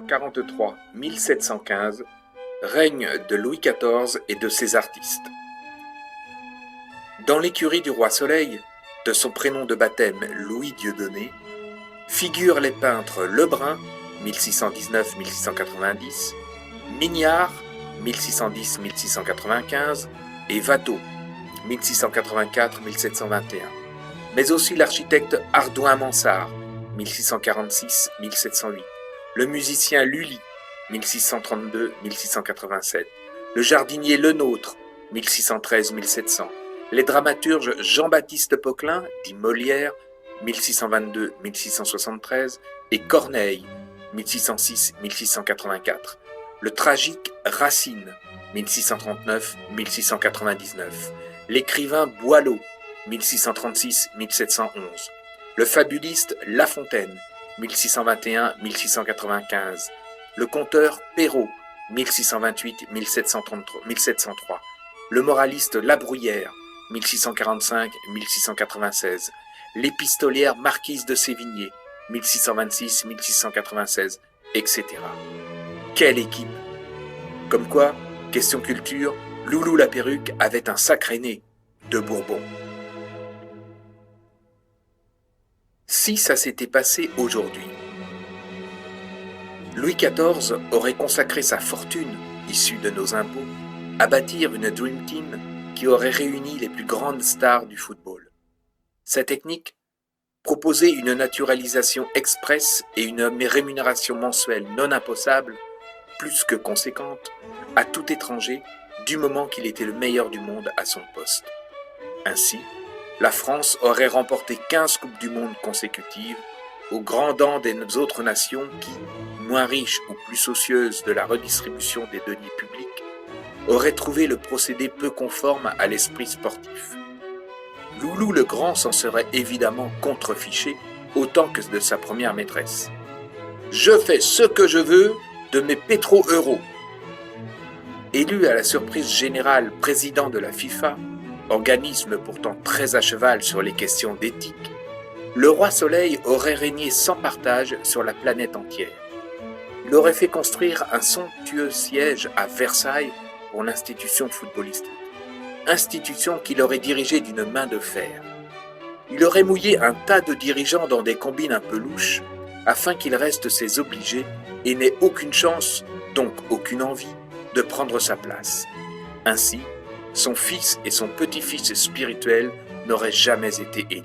1643-1715, règne de Louis XIV et de ses artistes. Dans l'écurie du roi Soleil, de son prénom de baptême Louis Dieudonné, figurent les peintres Lebrun, 1619-1690, Mignard, 1610-1695, et Watteau, 1684-1721, mais aussi l'architecte Ardouin-Mansart, 1646-1708, le musicien Lully, 1632-1687, le jardinier Lenôtre, 1613-1700, les dramaturges Jean-Baptiste Poquelin, dit Molière, 1622-1673, et Corneille, 1606-1684, le tragique Racine, 1639-1699, l'écrivain Boileau, 1636-1711, le fabuliste La Fontaine, 1621-1695, le conteur Perrault, 1628-1703, le moraliste La Bruyère, 1645-1696, l'épistolière Marquise de Sévigné, 1626-1696, etc. Quelle équipe! Comme quoi, question culture, Loulou la perruque avait un sacré nez de Bourbon. Si ça s'était passé aujourd'hui, Louis XIV aurait consacré sa fortune, issue de nos impôts, à bâtir une Dream Team qui aurait réuni les plus grandes stars du football. Sa technique proposait une naturalisation express et une rémunération mensuelle non imposable, plus que conséquente, à tout étranger du moment qu'il était le meilleur du monde à son poste. Ainsi, la France aurait remporté 15 Coupes du Monde consécutives, au grand dam des autres nations qui, moins riches ou plus soucieuses de la redistribution des deniers publics, auraient trouvé le procédé peu conforme à l'esprit sportif. Loulou le Grand s'en serait évidemment contrefiché autant que de sa première maîtresse. « Je fais ce que je veux de mes pétro-euros ». Élu à la surprise générale président de la FIFA, organisme pourtant très à cheval sur les questions d'éthique, le roi Soleil aurait régné sans partage sur la planète entière. Il aurait fait construire un somptueux siège à Versailles pour l'institution footballistique, institution qu'il aurait dirigée d'une main de fer. Il aurait mouillé un tas de dirigeants dans des combines un peu louches, afin qu'ils restent ses obligés et n'aient aucune chance, donc aucune envie, de prendre sa place. Ainsi, son fils et son petit-fils spirituel n'auraient jamais été élus.